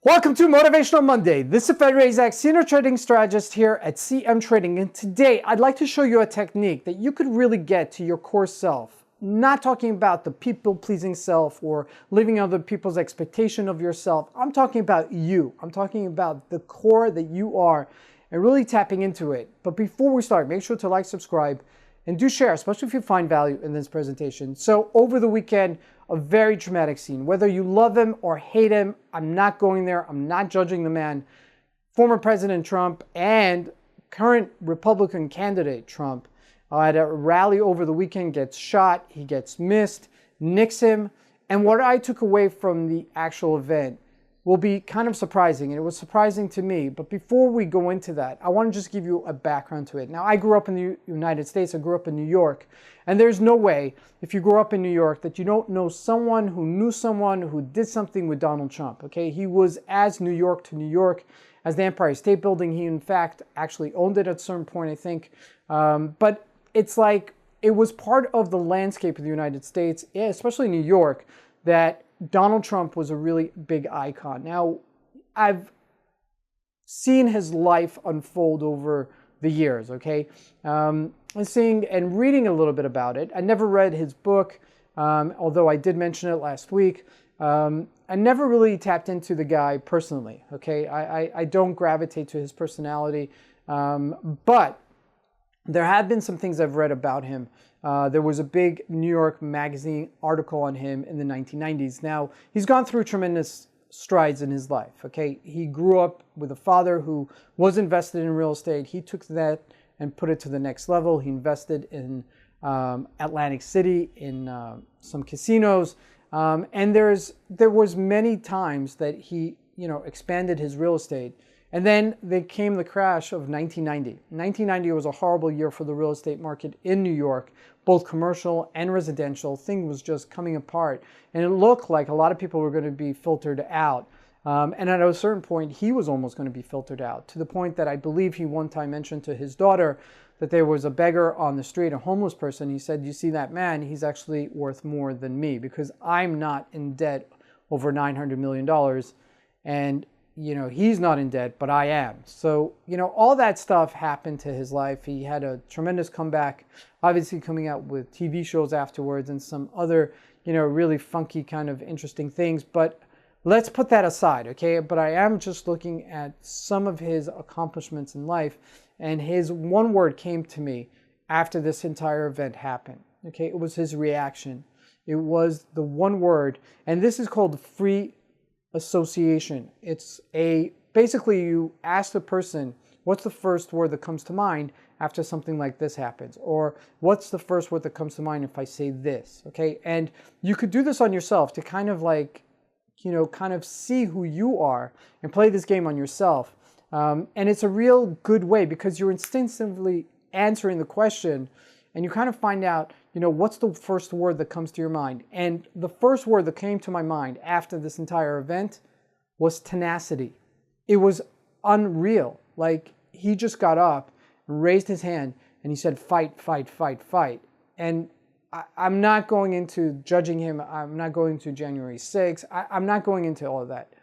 Welcome to Motivational Monday. This is Fred Razak, Senior Trading Strategist here at CMTrading. And today I'd like to show you a technique that you could really get to your core self. Not talking about the people-pleasing self or living other people's expectation of yourself. I'm talking about you. I'm talking about the core that you are and really tapping into it. But before we start, make sure to like, subscribe, and do share, especially if you find value in this presentation. So over the weekend, a very traumatic scene. Whether you love him or hate him, I'm not going there. I'm not judging the man. Former President Trump and current Republican candidate Trump at a rally over the weekend gets shot. He gets missed, nicks him. And what I took away from the actual event will be kind of surprising, and it was surprising to me. But before we go into that, I want to just give you a background to it. Now, I grew up in the United States. I grew up in New York, and there's no way, if you grew up in New York, that you don't know someone who knew someone who did something with Donald Trump, okay? He was as New York to New York as the Empire State Building. He, in fact, actually owned it at a certain point, I think. But it's like it was part of the landscape of the United States, especially New York, that Donald Trump was a really big icon. Now, I've seen his life unfold over the years, okay? And seeing and reading a little bit about it. I never read his book, although I did mention it last week. I never really tapped into the guy personally, okay? I don't gravitate to his personality, but there have been some things I've read about him. There was a big New York Magazine article on him in the 1990s. Now, he's gone through tremendous strides in his life, okay? He grew up with a father who was invested in real estate. He took that and put it to the next level. He invested in Atlantic City, in some casinos. And there was many times that he, expanded his real estate. And then there came the crash of 1990. 1990 was a horrible year for the real estate market in New York, both commercial and residential. Thing was just coming apart. And it looked like a lot of people were going to be filtered out. And at a certain point, he was almost going to be filtered out, to the point that I believe he one time mentioned to his daughter that there was a beggar on the street, a homeless person. He said, "You see that man? He's actually worth more than me because I'm not in debt over $900 million. And he's not in debt, but I am." So, all that stuff happened to his life. He had a tremendous comeback, obviously coming out with TV shows afterwards and some other, really funky kind of interesting things. But let's put that aside, okay? But I am just looking at some of his accomplishments in life, and his one word came to me after this entire event happened, okay? It was his reaction. It was the one word, and this is called free association. It's basically you ask the person, what's the first word that comes to mind after something like this happens? Or what's the first word that comes to mind if I say this, okay? And you could do this on yourself to kind of see who you are and play this game on yourself. And it's a real good way because you're instinctively answering the question and you kind of find out, what's the first word that comes to your mind? And the first word that came to my mind after this entire event was tenacity. It was unreal. Like, he just got up and raised his hand and he said, "Fight, fight, fight, fight." And I'm not going into judging him. I'm not going to January 6th. I'm not going into all of that.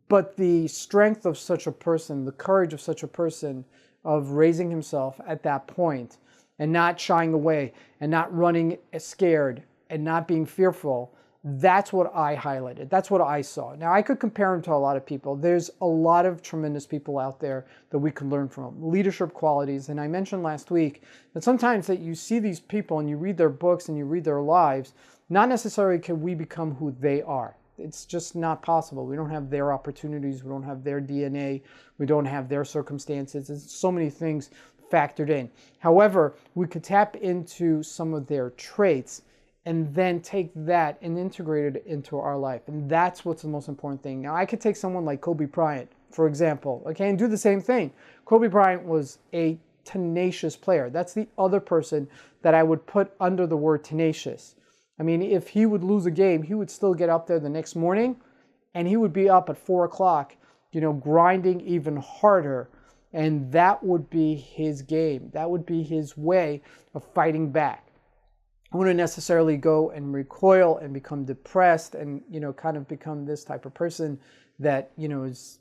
But the strength of such a person, the courage of such a person of raising himself at that point and not shying away and not running scared and not being fearful, that's what I highlighted. That's what I saw. Now, I could compare him to a lot of people. There's a lot of tremendous people out there that we can learn from. Leadership qualities. And I mentioned last week that sometimes that you see these people and you read their books and you read their lives, not necessarily can we become who they are. It's just not possible. We don't have their opportunities. We don't have their DNA. We don't have their circumstances. There's so many things factored in. However, we could tap into some of their traits and then take that and integrate it into our life. And that's what's the most important thing. Now, I could take someone like Kobe Bryant, for example, okay, and do the same thing. Kobe Bryant was a tenacious player. That's the other person that I would put under the word tenacious. I mean, if he would lose a game, he would still get up there the next morning and he would be up at 4 o'clock, grinding even harder. And that would be his game. That would be his way of fighting back. I wouldn't necessarily go and recoil and become depressed and, kind of become this type of person that, is,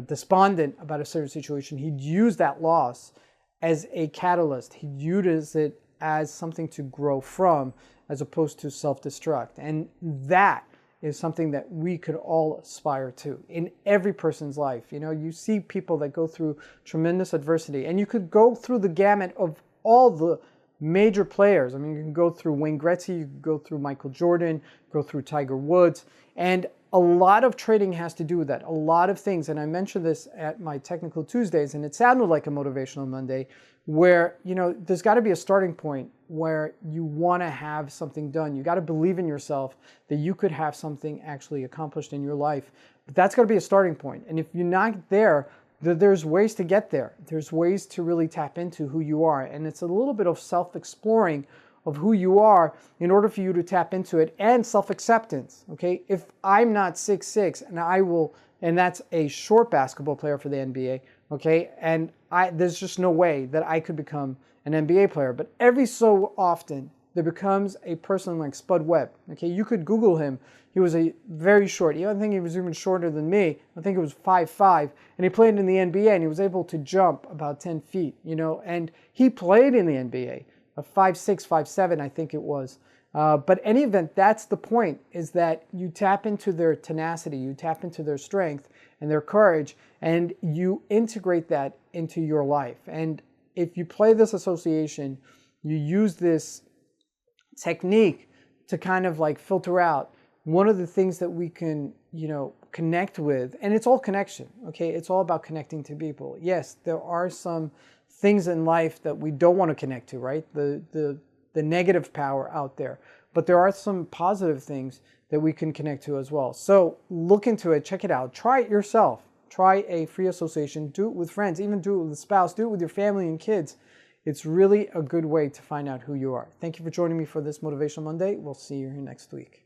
despondent about a certain situation. He'd use that loss as a catalyst. He'd use it as something to grow from as opposed to self-destruct. And that is something that we could all aspire to in every person's life. You see people that go through tremendous adversity, and you could go through the gamut of all the major players. I mean, you can go through Wayne Gretzky, you can go through Michael Jordan, go through Tiger Woods, and a lot of trading has to do with that. A lot of things, and I mentioned this at my Technical Tuesdays, and it sounded like a Motivational Monday, where, there's got to be a starting point where you want to have something done. You got to believe in yourself that you could have something actually accomplished in your life. But that's got to be a starting point. And if you're not there, there's ways to get there. There's ways to really tap into who you are. And it's a little bit of self-exploring of who you are in order for you to tap into it, and self-acceptance, okay? If I'm not 6'6", and that's a short basketball player for the NBA, okay? And there's just no way that I could become an NBA player. But every so often, there becomes a person like Spud Webb, okay? You could Google him. He was a very short. I think he was even shorter than me. I think it was 5'5", and he played in the NBA, and he was able to jump about 10 feet, and he played in the NBA, a 5'6", 5'7", I think it was. But any event, that's the point, is that you tap into their tenacity, you tap into their strength and their courage, and you integrate that into your life. And if you play this association, you use this technique to kind of like filter out one of the things that we can, connect with. And it's all connection, okay? It's all about connecting to people. Yes, there are some things in life that we don't want to connect to, right? The negative power out there. But there are some positive things that we can connect to as well. So look into it, check it out, try it yourself. Try a free association, do it with friends, even do it with a spouse, do it with your family and kids. It's really a good way to find out who you are. Thank you for joining me for this Motivational Monday. We'll see you here next week.